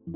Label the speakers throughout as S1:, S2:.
S1: This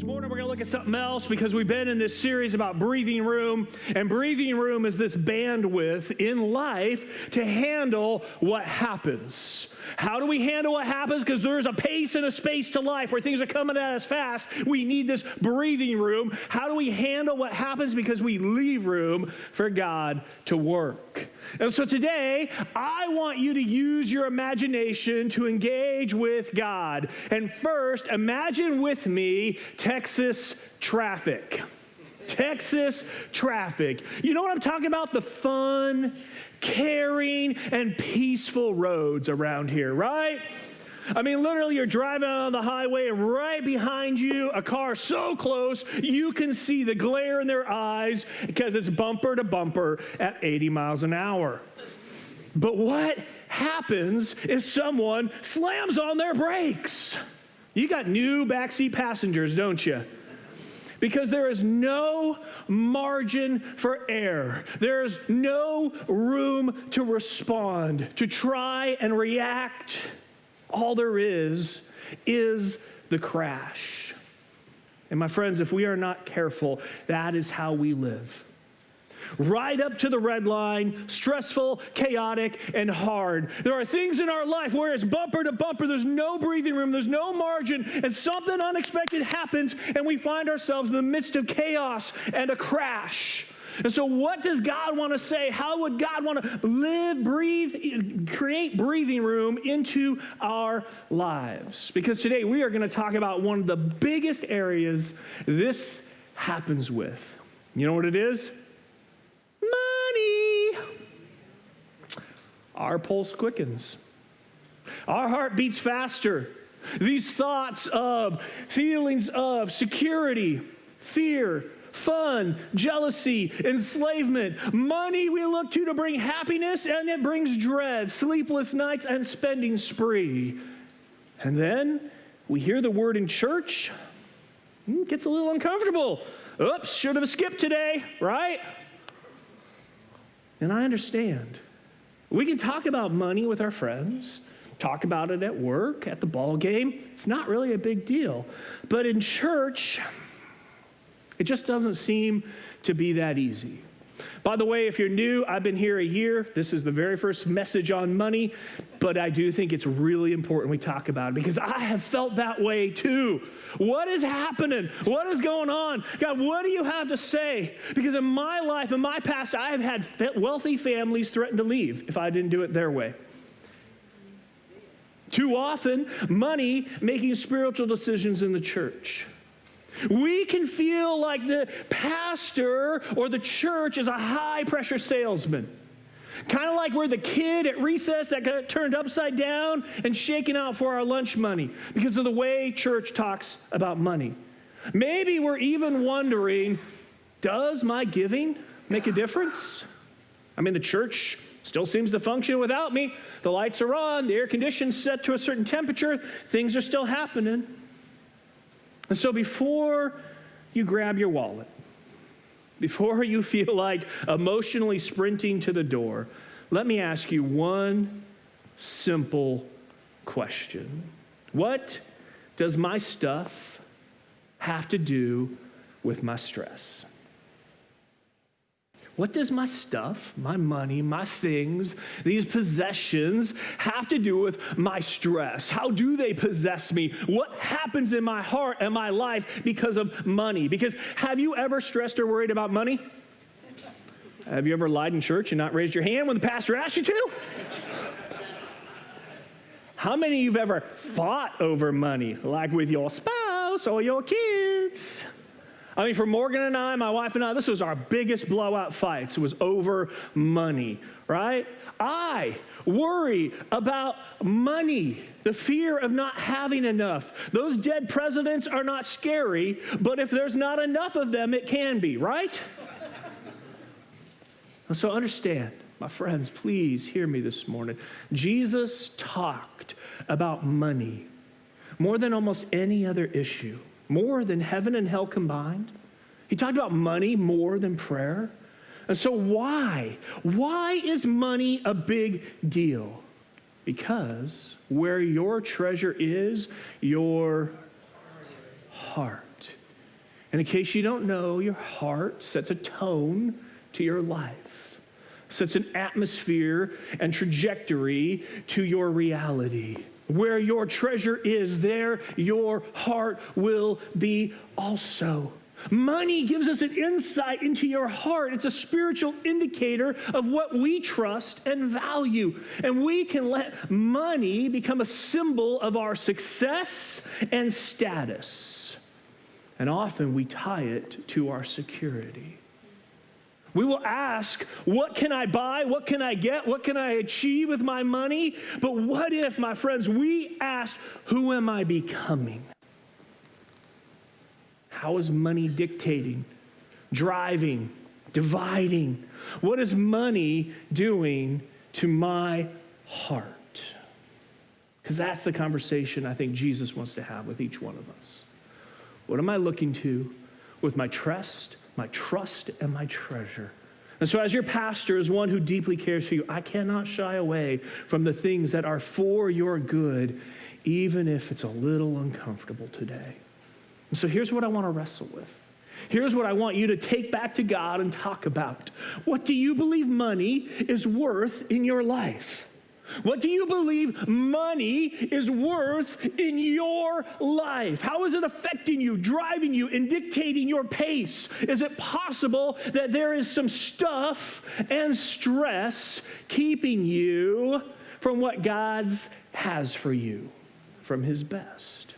S1: morning we're going to look at something else because we've been in this series about breathing room, and breathing room is this bandwidth in life to handle what happens. How do we handle what happens? Because there's a pace and a space to life where things are coming at us fast. We need this breathing room. How do we handle what happens? Because we leave room for God to work. And so today, I want you to use your imagination to engage with God. And first, imagine with me Texas traffic. Texas traffic. You know what I'm talking about? The fun, caring, and peaceful roads around here, right? I mean, literally, you're driving on the highway, and right behind you, a car so close, you can see the glare in their eyes because it's bumper to bumper at 80 miles an hour. But what happens if someone slams on their brakes? You got new backseat passengers, don't you? Because there is no margin for error. There's no room to respond, to try and react. All there is the crash. And my friends, if we are not careful, that is how we live. Right up to the red line, stressful, chaotic, and hard. There are things in our life where it's bumper to bumper, there's no breathing room, there's no margin, and something unexpected happens, and we find ourselves in the midst of chaos and a crash. And so what does God want to say? How would God want to live, breathe, create breathing room into our lives? Because today we are going to talk about one of the biggest areas this happens with. You know what it is? Money. Our pulse quickens. Our heart beats faster. These thoughts of, feelings of security, fear, fun, jealousy, enslavement, money we look to bring happiness, and it brings dread, sleepless nights, and spending spree. And then we hear the word in church, it gets a little uncomfortable. Oops, should have skipped today, right? And I understand. We can talk about money with our friends, talk about it at work, at the ball game. It's not really a big deal. But in church, it just doesn't seem to be that easy. By the way, if you're new, I've been here a year. This is the very first message on money, but I do think it's really important we talk about it because I have felt that way too. What is happening? What is going on? God, what do you have to say? Because in my life, in my past, I have had wealthy families threaten to leave if I didn't do it their way. Too often, money making spiritual decisions in the church. We can feel like the pastor or the church is a high-pressure salesman. Kind of like we're the kid at recess that got turned upside down and shaken out for our lunch money because of the way church talks about money. Maybe we're even wondering, does my giving make a difference? I mean, the church still seems to function without me. The lights are on, the air conditioning's set to a certain temperature, things are still happening. And so before you grab your wallet, before you feel like emotionally sprinting to the door, let me ask you one simple question. What does my stuff have to do with my stress? What does my stuff, my money, my things, these possessions have to do with my stress? How do they possess me? What happens in my heart and my life because of money? Because have you ever stressed or worried about money? Have you ever lied in church and not raised your hand when the pastor asked you to? How many of you have ever fought over money, like with your spouse or your kids? I mean, for Morgan and I, my wife and I, this was our biggest blowout fights. It was over money, right? I worry about money, the fear of not having enough. Those dead presidents are not scary, but if there's not enough of them, it can be, right? So understand, my friends, please hear me this morning. Jesus talked about money more than almost any other issue, more than heaven and hell combined. He talked about money more than prayer. And so why? Why is money a big deal? Because where your treasure is, your heart. And in case you don't know, your heart sets a tone to your life, sets an atmosphere and trajectory to your reality. Where your treasure is, there your heart will be also. Money gives us an insight into your heart. It's a spiritual indicator of what we trust and value. And we can let money become a symbol of our success and status. And often we tie it to our security. We will ask, what can I buy? What can I get? What can I achieve with my money? But what if, my friends, we asked, who am I becoming? How is money dictating, driving, dividing? What is money doing to my heart? Because that's the conversation I think Jesus wants to have with each one of us. What am I looking to with my trust, and my treasure? And so as your pastor, as one who deeply cares for you, I cannot shy away from the things that are for your good, even if it's a little uncomfortable today. And so here's what I want to wrestle with. Here's what I want you to take back to God and talk about. What do you believe money is worth in your life? What do you believe money is worth in your life? How is it affecting you, driving you, and dictating your pace? Is it possible that there is some stuff and stress keeping you from what God has for you, from his best?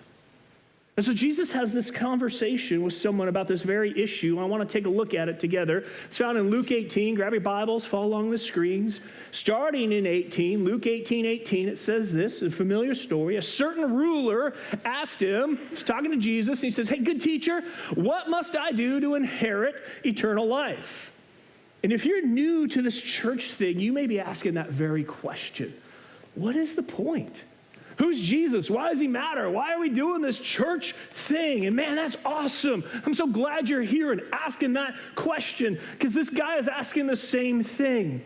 S1: And so Jesus has this conversation with someone about this very issue. I want to take a look at it together. It's found in Luke 18. Grab your Bibles, follow along the screens. Starting in 18, Luke 18:18, it says this, a familiar story. A certain ruler asked him, he's talking to Jesus, and he says, hey, good teacher, what must I do to inherit eternal life? And if you're new to this church thing, you may be asking that very question. What is the point? Who's Jesus? Why does he matter? Why are we doing this church thing? And man, that's awesome. I'm so glad you're here and asking that question, because this guy is asking the same thing.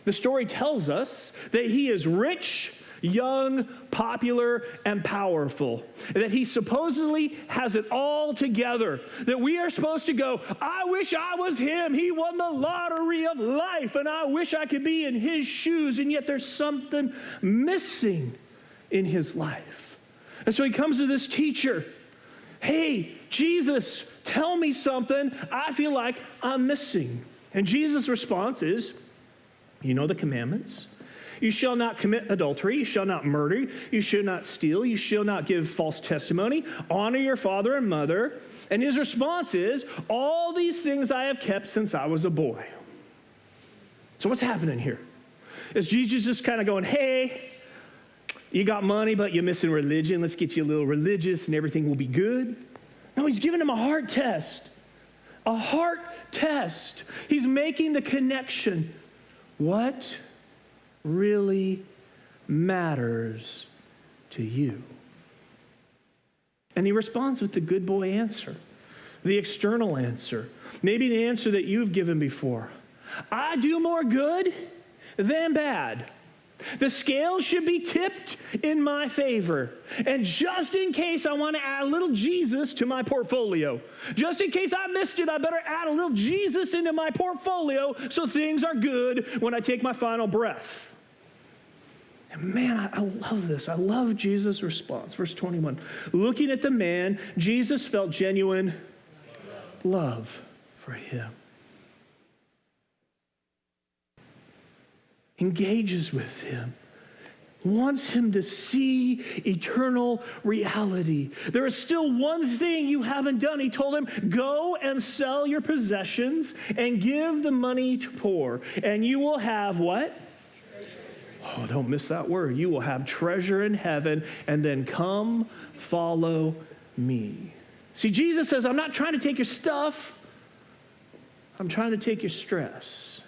S1: The story tells us that he is rich, young, popular, and powerful. And that he supposedly has it all together. That we are supposed to go, I wish I was him. He won the lottery of life, and I wish I could be in his shoes. And yet there's something missing in his life. And so he comes to this teacher. Hey, Jesus, tell me something I feel like I'm missing. And Jesus' response is, you know the commandments. You shall not commit adultery. You shall not murder. You shall not steal. You shall not give false testimony. Honor your father and mother. And his response is, all these things I have kept since I was a boy. So what's happening here? Is Jesus just kind of going, hey, you got money, but you're missing religion. Let's get you a little religious and everything will be good. No, he's giving him a heart test. A heart test. He's making the connection. What really matters to you? And he responds with the good boy answer, the external answer, maybe the answer that you've given before. I do more good than bad. The scale should be tipped in my favor. And just in case I want to add a little Jesus to my portfolio, just in case I missed it, I better add a little Jesus into my portfolio so things are good when I take my final breath. And man, I love this. I love Jesus' response. Verse 21. Looking at the man, Jesus felt genuine love for him. Engages with him, wants him to see eternal reality. There is still one thing you haven't done. He told him, go and sell your possessions and give the money to poor, and you will have what? Oh, don't miss that word. You will have treasure in heaven, and then come follow me. See, Jesus says, I'm not trying to take your stuff. I'm trying to take your stress.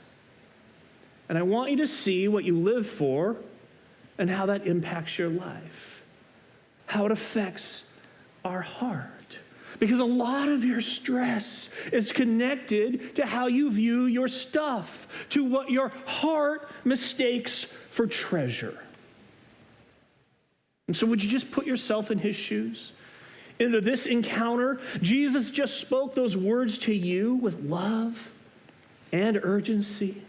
S1: And I want you to see what you live for and how that impacts your life. how it affects our heart. Because a lot of your stress is connected to how you view your stuff, to what your heart mistakes for treasure. And so would you just put yourself in his shoes? Into this encounter, Jesus just spoke those words to you with love and urgency.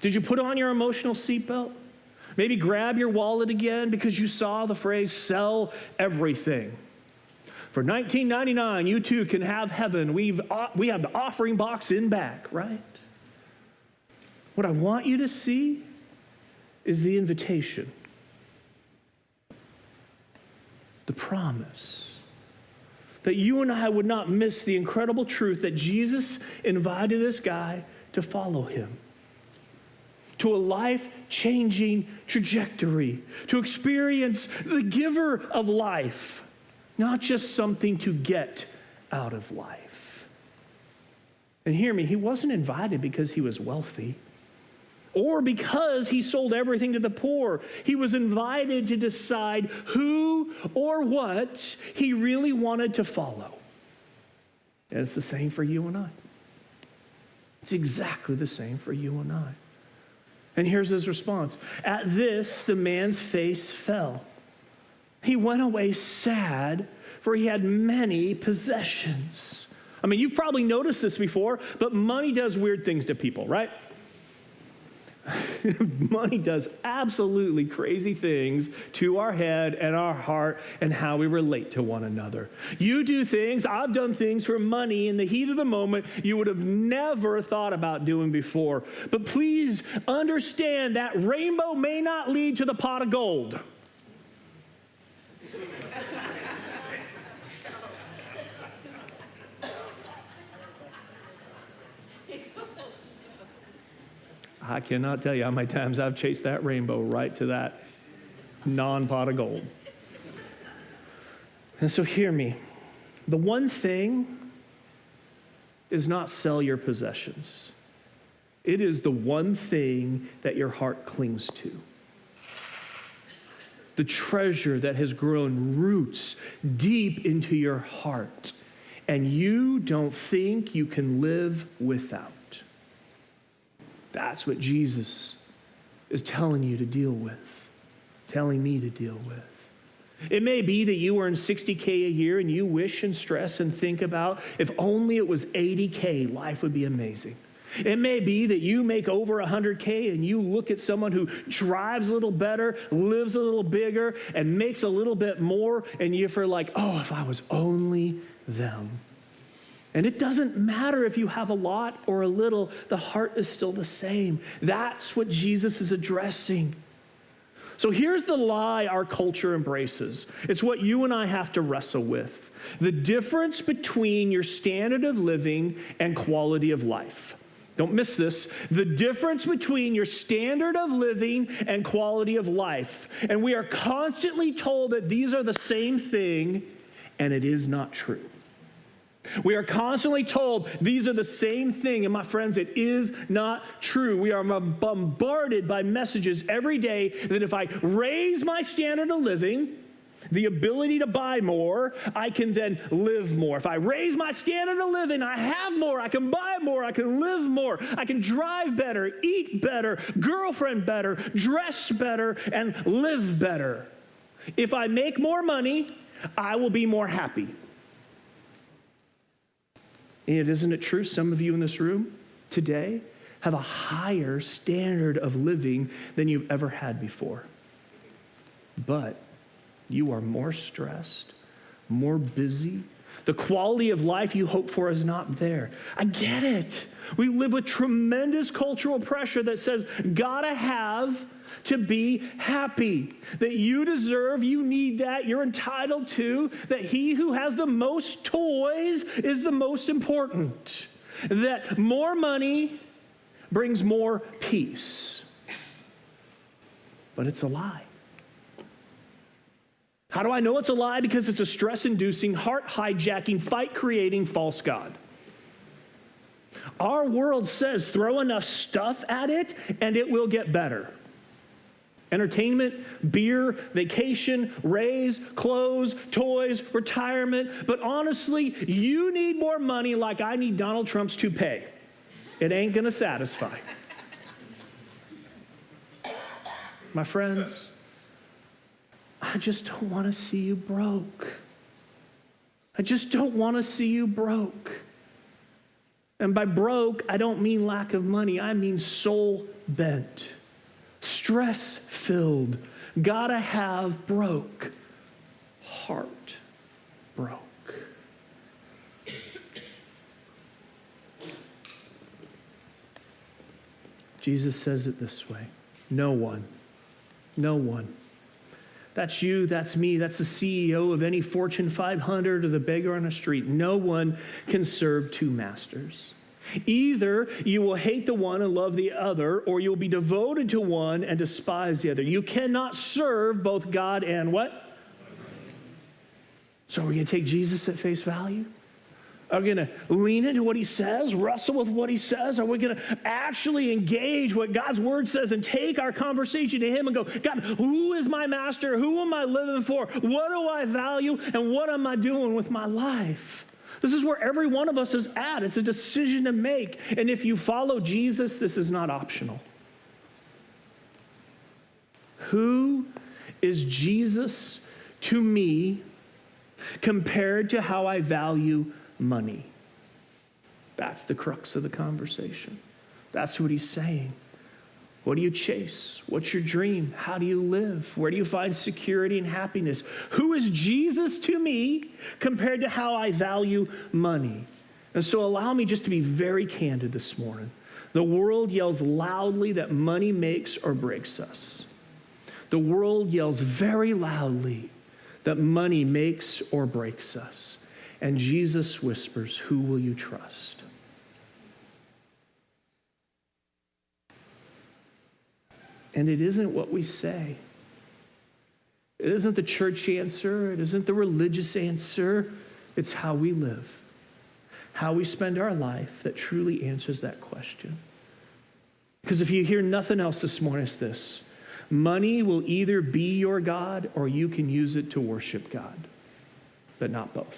S1: Did you put on your emotional seatbelt? Maybe grab your wallet again because you saw the phrase, sell everything. For $19.99, you too can have heaven. We have the offering box in back, right? What I want you to see is the invitation, the promise that you and I would not miss the incredible truth that Jesus invited this guy to follow him, to a life-changing trajectory, to experience the giver of life, not just something to get out of life. And hear me, he wasn't invited because he was wealthy or because he sold everything to the poor. He was invited to decide who or what he really wanted to follow. And it's the same for you and I. It's exactly the same for you and I. And here's his response. At this, the man's face fell. He went away sad, for he had many possessions. I mean, you've probably noticed this before, but money does weird things to people, right? Money does absolutely crazy things to our head and our heart and how we relate to one another. You do things, I've done things for money in the heat of the moment you would have never thought about doing before. But please understand that rainbow may not lead to the pot of gold. I cannot tell you how many times I've chased that rainbow right to that non-pot of gold. And so hear me. The one thing is not sell your possessions. It is the one thing that your heart clings to. The treasure that has grown roots deep into your heart, and you don't think you can live without. That's what Jesus is telling you to deal with, telling me to deal with. It may be that you earn $60K a year and you wish and stress and think about, if only it was $80K, life would be amazing. It may be that you make over $100K and you look at someone who drives a little better, lives a little bigger, and makes a little bit more, and you feel like, oh, if I was only them. And it doesn't matter if you have a lot or a little, the heart is still the same. That's what Jesus is addressing. So here's the lie our culture embraces. It's what you and I have to wrestle with. The difference between your standard of living and quality of life. Don't miss this. The difference between your standard of living and quality of life. And we are constantly told that these are the same thing, and it is not true. We are constantly told these are the same thing, and my friends, it is not true. We are bombarded by messages every day that if I raise my standard of living, the ability to buy more, I can then live more. If I raise my standard of living, I have more, I can buy more, I can live more, I can drive better, eat better, girlfriend better, dress better, and live better. If I make more money, I will be more happy. And isn't it true? Some of you in this room today have a higher standard of living than you've ever had before. But you are more stressed, more busy. The quality of life you hope for is not there. I get it. We live with tremendous cultural pressure that says, gotta have to be happy, that you deserve, you need that, you're entitled to, that he who has the most toys is the most important, that more money brings more peace. But it's a lie. How do I know it's a lie? Because it's a stress-inducing, heart-hijacking, fight-creating false god. Our world says throw enough stuff at it and it will get better. entertainment, beer, vacation, raise, clothes, toys, retirement. But honestly, you need more money like I need Donald Trump's toupee. It ain't going to satisfy. My friends, I just don't want to see you broke. I just don't want to see you broke. And by broke, I don't mean lack of money. I mean soul bent, stress filled, gotta have broke, heart broke. Jesus says it this way: no one. That's you, that's me, that's the CEO of any Fortune 500 or the beggar on the street. No one can serve two masters. Either you will hate the one and love the other, or you'll be devoted to one and despise the other. You cannot serve both God and what? So are we going to take Jesus at face value? Are we going to lean into what he says, wrestle with what he says? Are we going to actually engage what God's word says and take our conversation to him and go, God, who is my master? Who am I living for? What do I value? And what am I doing with my life? This is where every one of us is at. It's a decision to make. And if you follow Jesus, this is not optional. Who is Jesus to me compared to how I value money? That's the crux of the conversation. That's what he's saying. What do you chase? What's your dream? How do you live? Where do you find security and happiness? Who is Jesus to me compared to how I value money? And so allow me just to be very candid this morning. The world yells loudly that money makes or breaks us. The world yells very loudly that money makes or breaks us. And Jesus whispers, who will you trust? And it isn't what we say. It isn't the church answer. It isn't the religious answer. It's how we live, how we spend our life that truly answers that question. Because if you hear nothing else this morning, it's this: money will either be your God or you can use it to worship God, but not both.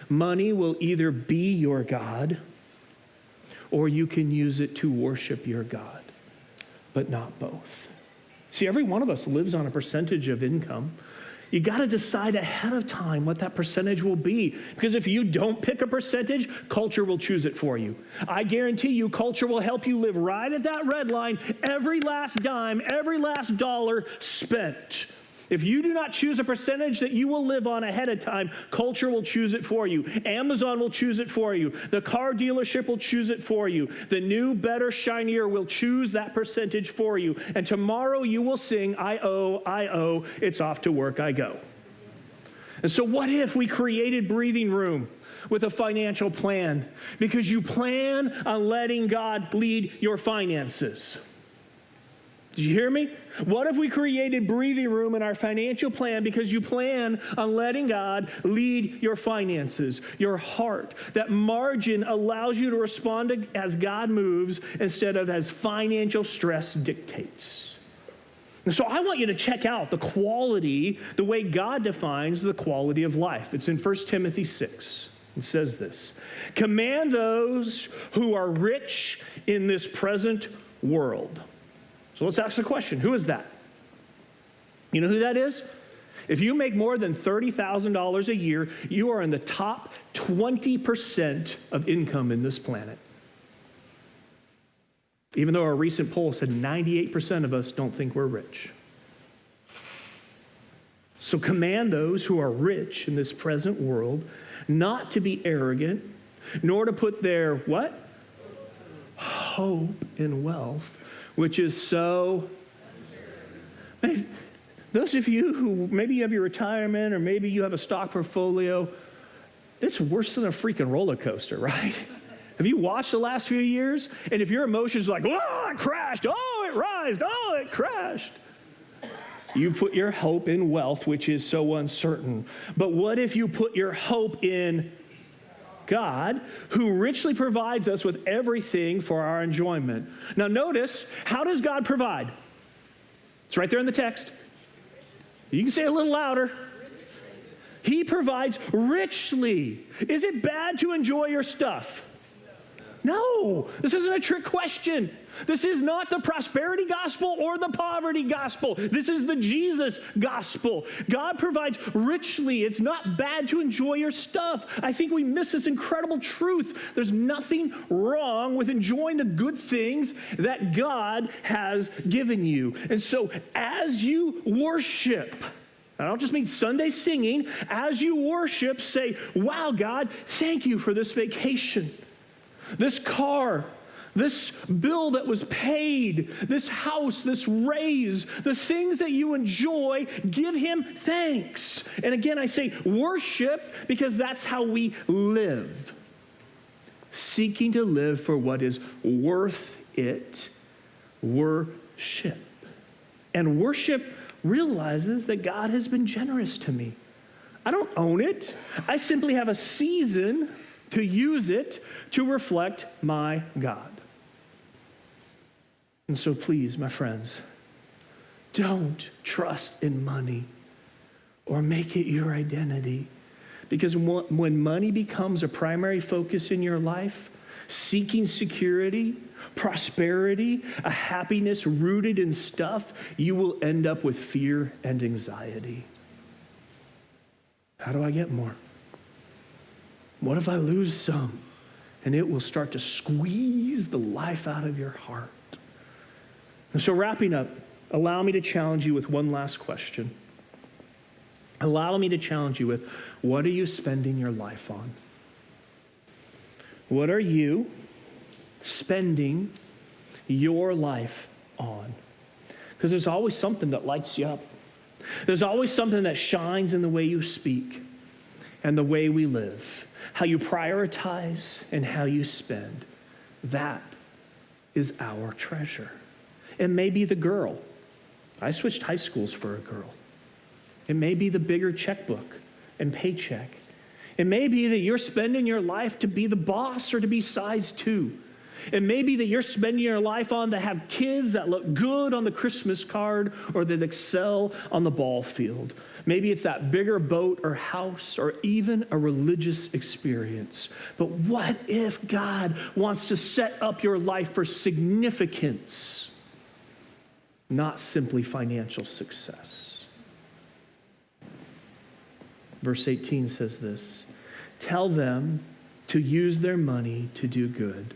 S1: Money will either be your God or you can use it to worship your God, but not both. See, every one of us lives on a percentage of income. You got to decide ahead of time what that percentage will be. Because if you don't pick a percentage, culture will choose it for you. I guarantee you, culture will help you live right at that red line, every last dime, every last dollar spent. If you do not choose a percentage that you will live on ahead of time, culture will choose it for you. Amazon will choose it for you. The car dealership will choose it for you. The new, better, shinier will choose that percentage for you. And tomorrow you will sing, I owe, it's off to work I go. And so what if we created breathing room with a financial plan? Because you plan on letting God lead your finances. Did you hear me? What if we created breathing room in our financial plan because you plan on letting God lead your finances, your heart? That margin allows you to respond as God moves instead of as financial stress dictates. And so I want you to check out the quality, the way God defines the quality of life. It's in 1 Timothy 6. It says this: command those who are rich in this present world. So let's ask the question, who is that? You know who that is? If you make more than $30,000 a year, you are in the top 20% of income in this planet. Even though our recent poll said 98% of us don't think we're rich. So command those who are rich in this present world not to be arrogant, nor to put their what? Hope in wealth, which is so. Those of you who maybe you have your retirement or maybe you have a stock portfolio, it's worse than a freaking roller coaster, right? Have you watched the last few years? And if your emotions are like, oh, it crashed, oh, it rised, oh, it crashed. You put your hope in wealth, which is so uncertain. But what if you put your hope in God, who richly provides us with everything for our enjoyment? Now notice, how does God provide? It's right there in the text. You can say it a little louder. He provides richly. Is it bad to enjoy your stuff? No, this isn't a trick question. This is not the prosperity gospel or the poverty gospel. This is the Jesus gospel. God provides richly. It's not bad to enjoy your stuff. I think we miss this incredible truth. There's nothing wrong with enjoying the good things that God has given you. And so as you worship, I don't just mean Sunday singing, as you worship, say, wow, God, thank you for this vacation. This car, this bill that was paid, this house, this raise, the things that you enjoy, give him thanks. And again, I say worship because that's how we live. Seeking to live for what is worth it, worship. And worship realizes that God has been generous to me. I don't own it. I simply have a season to use it to reflect my God. And so please, my friends, don't trust in money or make it your identity. Because when money becomes a primary focus in your life, seeking security, prosperity, a happiness rooted in stuff, you will end up with fear and anxiety. How do I get more? What if I lose some? And it will start to squeeze the life out of your heart. And so wrapping up, allow me to challenge you with one last question. Allow me to challenge you with, what are you spending your life on? What are you spending your life on? Because there's always something that lights you up. There's always something that shines in the way you speak and the way we live, how you prioritize and how you spend. That is our treasure. It may be the girl. I switched high schools for a girl. It may be the bigger checkbook and paycheck. It may be that you're spending your life to be the boss or to be size 2. It may be that you're spending your life on to have kids that look good on the Christmas card or that excel on the ball field. Maybe it's that bigger boat or house or even a religious experience. But what if God wants to set up your life for significance, not simply financial success? Verse 18 says this, tell them to use their money to do good.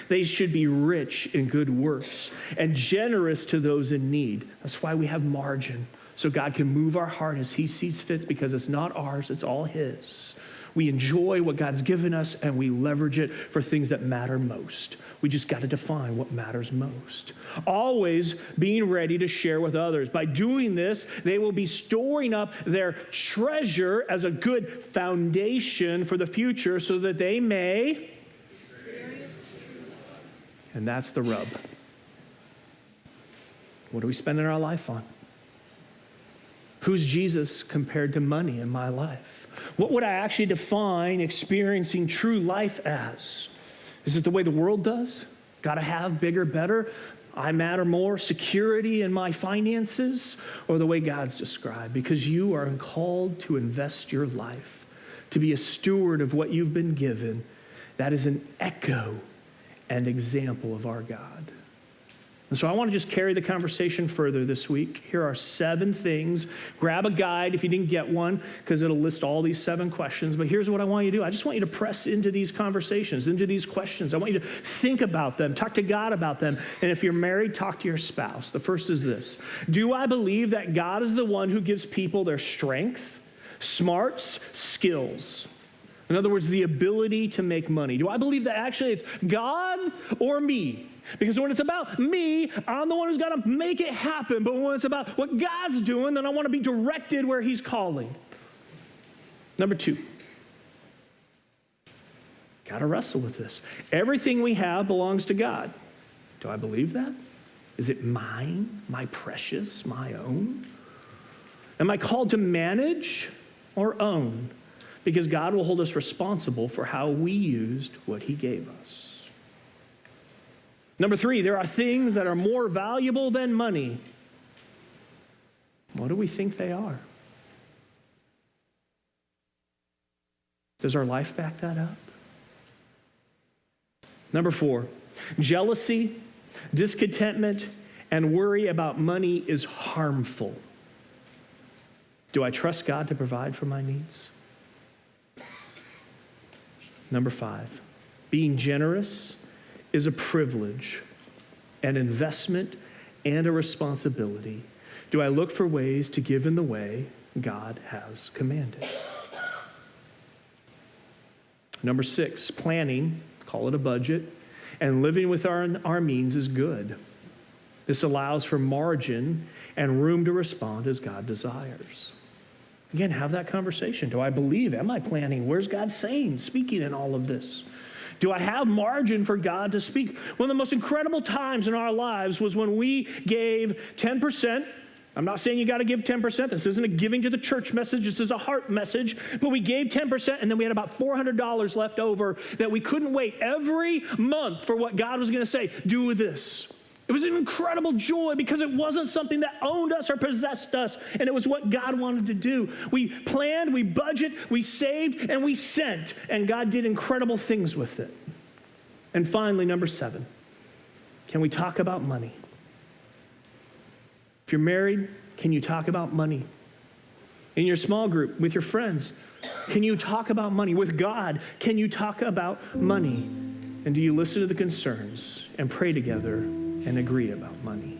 S1: They should be rich in good works and generous to those in need. That's why we have margin, so God can move our heart as he sees fit, because it's not ours, it's all his. We enjoy what God's given us and we leverage it for things that matter most. We just got to define what matters most. Always being ready to share with others. By doing this, they will be storing up their treasure as a good foundation for the future so that they may. And that's the rub. What are we spending our life on? Who's Jesus compared to money in my life? What would I actually define experiencing true life as? Is it the way the world does? Got to have bigger, better, I matter more, security in my finances? Or the way God's described? Because you are called to invest your life, to be a steward of what you've been given. That is an echo and example of our God. And so I want to just carry the conversation further this week. Here are 7 things. Grab a guide if you didn't get one, because it'll list all these 7 questions. But here's what I want you to do. I just want you to press into these conversations, into these questions. I want you to think about them, talk to God about them. And if you're married, talk to your spouse. The first is this. Do I believe that God is the one who gives people their strength, smarts, skills? In other words, the ability to make money. Do I believe that actually it's God or me? Because when it's about me, I'm the one who's got to make it happen. But when it's about what God's doing, then I want to be directed where he's calling. Number 2, got to wrestle with this. Everything we have belongs to God. Do I believe that? Is it mine, my precious, my own? Am I called to manage or own? Because God will hold us responsible for how we used what he gave us. Number 3, there are things that are more valuable than money. What do we think they are? Does our life back that up? Number 4, jealousy, discontentment, and worry about money is harmful. Do I trust God to provide for my needs? Number 5, being generous is a privilege, an investment, and a responsibility. Do I look for ways to give in the way God has commanded? Number 6, planning, call it a budget, and living with our means is good. This allows for margin and room to respond as God desires. Again, have that conversation. Do I believe? Am I planning? Where's God saying, speaking in all of this? Do I have margin for God to speak? One of the most incredible times in our lives was when we gave 10%. I'm not saying you got to give 10%. This isn't a giving to the church message. This is a heart message. But we gave 10%, and then we had about $400 left over that we couldn't wait every month for what God was going to say. Do with this. It was an incredible joy because it wasn't something that owned us or possessed us, and it was what God wanted to do. We planned, we budgeted, we saved, and we sent, and God did incredible things with it. And finally, number 7, can we talk about money? If you're married, can you talk about money? In your small group, with your friends, can you talk about money? With God, can you talk about money? And do you listen to the concerns and pray together and agree about money?